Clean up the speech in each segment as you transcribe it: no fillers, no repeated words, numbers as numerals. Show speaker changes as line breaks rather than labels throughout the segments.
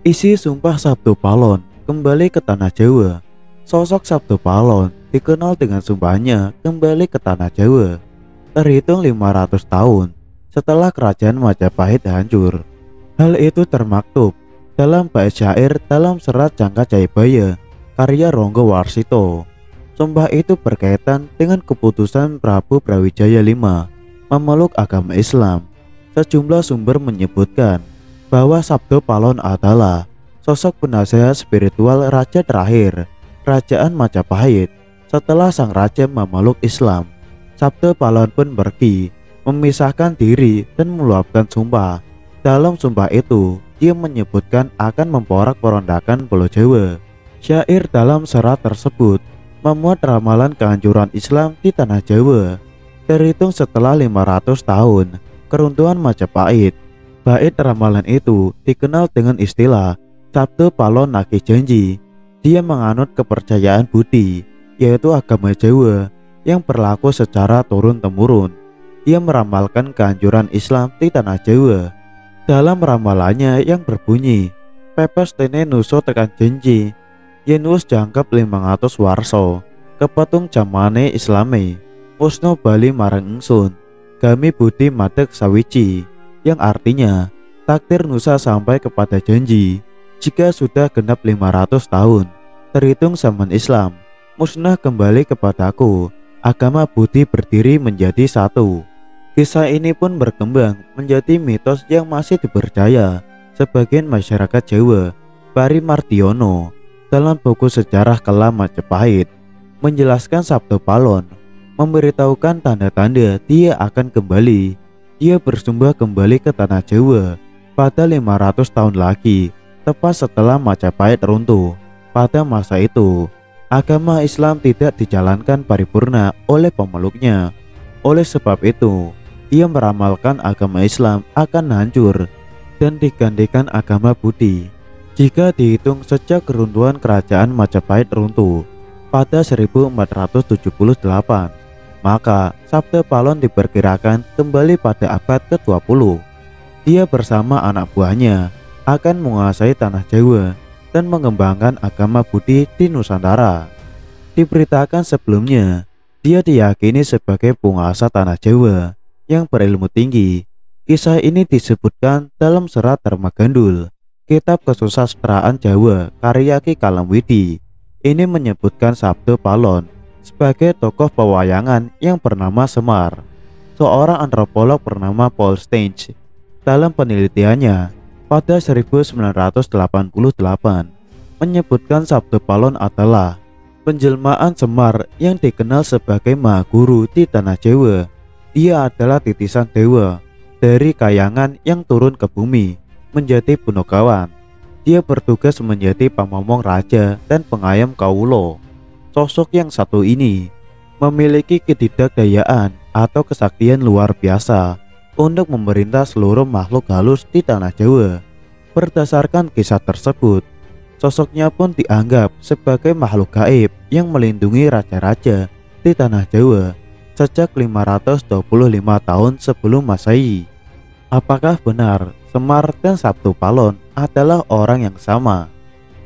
Isi Sumpah Sabtu Palon kembali ke tanah Jawa. Sosok Sabtu Palon dikenal dengan sumpahnya kembali ke tanah Jawa. Terhitung 500 tahun setelah kerajaan Majapahit hancur. Hal itu termaktub dalam bait syair dalam serat Jangka Jayabaya karya Ronggo Warsito. Sumpah itu berkaitan dengan keputusan Prabu Brawijaya V memeluk agama Islam. Sejumlah sumber menyebutkan bahwa Sabtu Palon adalah sosok penasehat spiritual raja terakhir Kerajaan Majapahit setelah sang raja memeluk Islam. Sabtu Palon pun pergi memisahkan diri dan meluapkan sumpah. Dalam sumpah itu, dia menyebutkan akan memporak-porandakan Pulau Jawa. Syair dalam serat tersebut memuat ramalan kehancuran Islam di tanah Jawa. Terhitung setelah 500 tahun keruntuhan Majapahit. Bait ramalan itu dikenal dengan istilah Sabtu Palon Nagih Janji. Dia menganut kepercayaan Budi, yaitu agama Jawa yang berlaku secara turun-temurun. Dia meramalkan kehancuran Islam di tanah Jawa. Dalam ramalannya yang berbunyi, pepes tene nuso tekan janji, yen wis jangkep 500 warso, kepetung jamane Islami, musno bali marang ingsun, gami budi madeg sawiji, yang artinya takdir nusa sampai kepada janji. Jika sudah genap 500 tahun terhitung zaman Islam musnah kembali kepadaku, agama Budi berdiri menjadi satu. Kisah ini pun berkembang menjadi mitos yang masih dipercaya sebagian masyarakat Jawa. Pari Mardiono dalam buku sejarah kelam Majapahit menjelaskan Sabtu Palon memberitahukan tanda-tanda dia akan kembali. Dia bersumpah kembali ke tanah Jawa pada 500 tahun lagi, tepat setelah Majapahit runtuh. Pada masa itu, agama Islam tidak dijalankan paripurna oleh pemeluknya. Oleh sebab itu, ia meramalkan agama Islam akan hancur dan digantikan agama Budi. Jika dihitung sejak keruntuhan kerajaan Majapahit runtuh pada 1478, maka Sabtu Palon diperkirakan kembali pada abad ke-20. Dia bersama anak buahnya akan menguasai tanah Jawa dan mengembangkan agama Budi di Nusantara. Diberitakan sebelumnya, dia diyakini sebagai penguasa tanah Jawa yang berilmu tinggi. Kisah ini disebutkan dalam serat Dharma Gandul, kitab kesusastraan Jawa karya Ki Kalamwidi. Ini menyebutkan Sabtu Palon sebagai tokoh pewayangan yang bernama Semar. Seorang antropolog bernama Paul Stange dalam penelitiannya pada 1988 menyebutkan Sabtu Palon adalah penjelmaan Semar yang dikenal sebagai Mahaguru di tanah Jawa. Dia adalah titisan dewa dari kayangan yang turun ke bumi menjadi Punokawan. Dia bertugas menjadi pamomong raja dan pengayom kaulo. Sosok yang satu ini memiliki ketidakdayaan atau kesaktian luar biasa untuk memerintah seluruh makhluk halus di tanah Jawa. Berdasarkan kisah tersebut, sosoknya pun dianggap sebagai makhluk gaib yang melindungi raja-raja di tanah Jawa sejak 525 tahun sebelum Masehi. Apakah benar Semar dan Sabtu Palon adalah orang yang sama?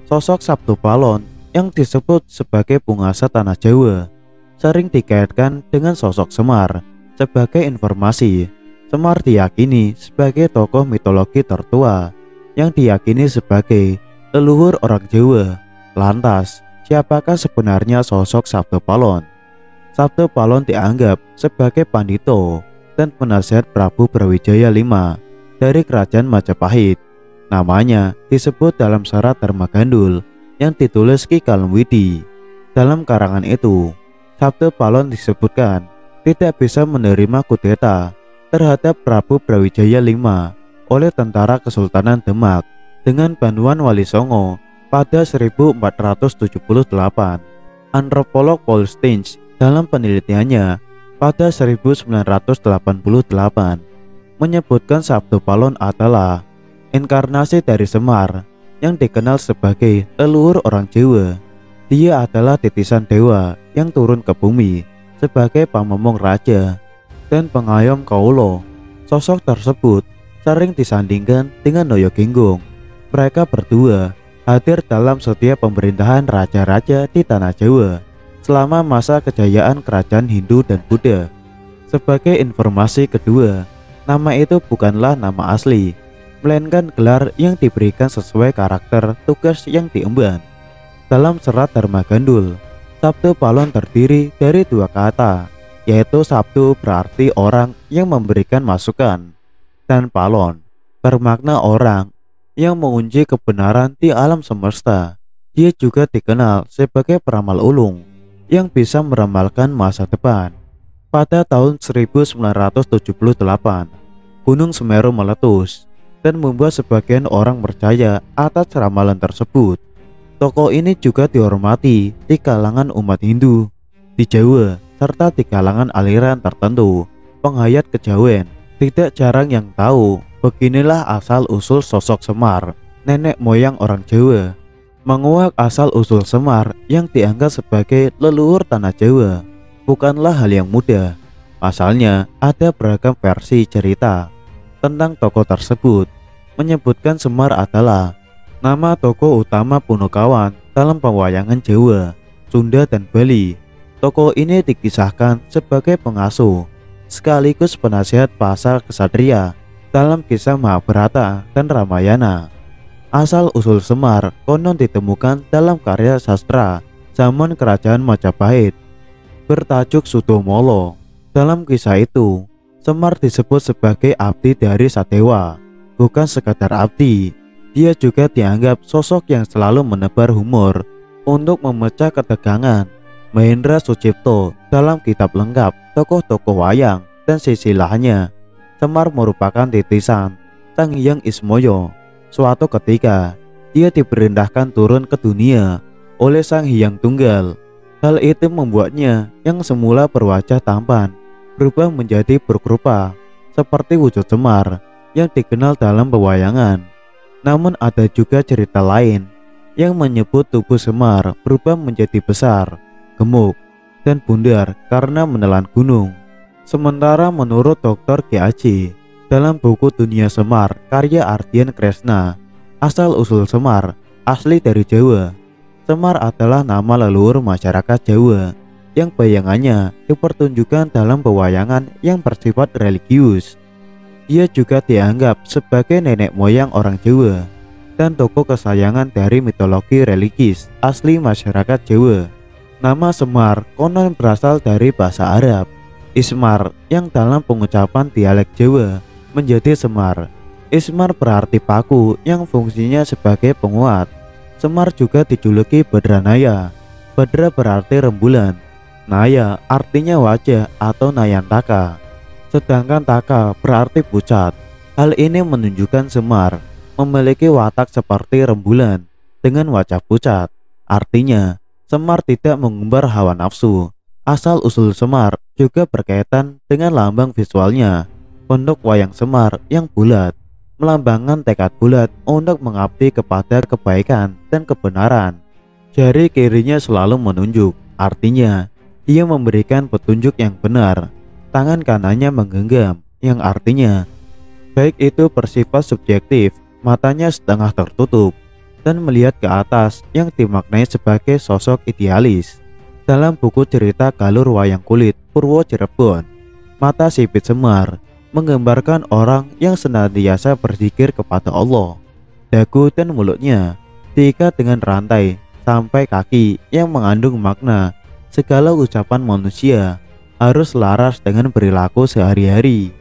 Sosok Sabtu Palon yang disebut sebagai penguasa tanah Jawa sering dikaitkan dengan sosok Semar. Sebagai informasi, Semar diyakini sebagai tokoh mitologi tertua yang diyakini sebagai leluhur orang Jawa. Lantas, siapakah sebenarnya sosok Sabtu Palon? Sabtu Palon dianggap sebagai pandito dan penasehat Prabu Brawijaya V dari kerajaan Majapahit. Namanya disebut dalam serat Dharma Gandul yang ditulis Ki Kalamwidi. Dalam karangan itu, Sabtu Palon disebutkan tidak bisa menerima kudeta terhadap Prabu Brawijaya V oleh tentara Kesultanan Demak dengan bantuan Wali Songo pada 1478. Antropolog Paul Stange dalam penelitiannya pada 1988 menyebutkan Sabtu Palon adalah inkarnasi dari Semar yang dikenal sebagai leluhur orang Jawa. Dia adalah titisan dewa yang turun ke bumi sebagai pamomong raja dan pengayom kaulo. Sosok tersebut sering disandingkan dengan Noyo Genggong. Mereka berdua hadir dalam setiap pemerintahan raja-raja di tanah Jawa selama masa kejayaan kerajaan Hindu dan Buddha. Sebagai informasi kedua, nama itu bukanlah nama asli, melainkan gelar yang diberikan sesuai karakter tugas yang diemban. Dalam serat Dharma Gandul, Sabdo Palon terdiri dari dua kata, yaitu Sabdo berarti orang yang memberikan masukan, dan Palon bermakna orang yang mengunci kebenaran di alam semesta. Dia juga dikenal sebagai peramal ulung yang bisa meramalkan masa depan. Pada tahun 1978, Gunung Semeru meletus dan membuat sebagian orang percaya atas ramalan tersebut. Tokoh ini juga dihormati di kalangan umat Hindu di Jawa serta di kalangan aliran tertentu penghayat kejawen. Tidak jarang yang tahu beginilah asal-usul sosok Semar, nenek moyang orang Jawa. Menguak asal-usul Semar yang dianggap sebagai leluhur tanah Jawa bukanlah hal yang mudah. Pasalnya ada beragam versi cerita tentang tokoh tersebut. Menyebutkan Semar adalah nama tokoh utama Punokawan dalam pewayangan Jawa, Sunda, dan Bali. Tokoh ini dikisahkan sebagai pengasuh sekaligus penasihat pasal kesatria dalam kisah Mahabharata dan Ramayana. Asal-usul Semar konon ditemukan dalam karya sastra zaman kerajaan Majapahit bertajuk Sudomolo. Dalam kisah itu, Semar disebut sebagai abdi dari Sadewa. Bukan sekadar abdi, dia juga dianggap sosok yang selalu menebar humor untuk memecah ketegangan. Mahendra Sucipto dalam kitab lengkap tokoh-tokoh wayang dan silsilahnya, Semar merupakan titisan Sang Hyang Ismoyo. Suatu ketika, dia diperintahkan turun ke dunia oleh Sang Hyang Tunggal. Hal itu membuatnya yang semula berwajah tampan berubah menjadi buruk-rupa seperti wujud Semar yang dikenal dalam pewayangan. Namun ada juga cerita lain yang menyebut tubuh Semar berubah menjadi besar, gemuk, dan bundar karena menelan gunung. Sementara menurut Dr. G.A.J. dalam buku Dunia Semar karya Ardian Kresna, asal-usul Semar asli dari Jawa. Semar adalah nama leluhur masyarakat Jawa yang bayangannya dipertunjukkan dalam pewayangan yang bersifat religius. Dia juga dianggap sebagai nenek moyang orang Jawa dan tokoh kesayangan dari mitologi religis asli masyarakat Jawa. Nama Semar konon berasal dari bahasa Arab Ismar yang dalam pengucapan dialek Jawa menjadi Semar. Ismar berarti paku yang fungsinya sebagai penguat. Semar juga dijuluki Badranaya. Badra berarti rembulan. Naya artinya wajah atau Nayantaka. Sedangkan Taka berarti pucat. Hal ini menunjukkan Semar memiliki watak seperti rembulan dengan wajah pucat. Artinya Semar tidak mengumbar hawa nafsu. Asal-usul Semar juga berkaitan dengan lambang visualnya. Bentuk wayang Semar yang bulat melambangkan tekad bulat untuk mengabdi kepada kebaikan dan kebenaran. Jari kirinya selalu menunjuk, artinya dia memberikan petunjuk yang benar. Tangan kanannya menggenggam, yang artinya baik itu bersifat subjektif. Matanya setengah tertutup dan melihat ke atas yang dimaknai sebagai sosok idealis. Dalam buku cerita Galur Wayang Kulit Purwo Cirebon, mata sipit Semar menggambarkan orang yang senantiasa berzikir kepada Allah. Dagu dan mulutnya diikat dengan rantai sampai kaki yang mengandung makna segala ucapan manusia harus laras dengan perilaku sehari-hari.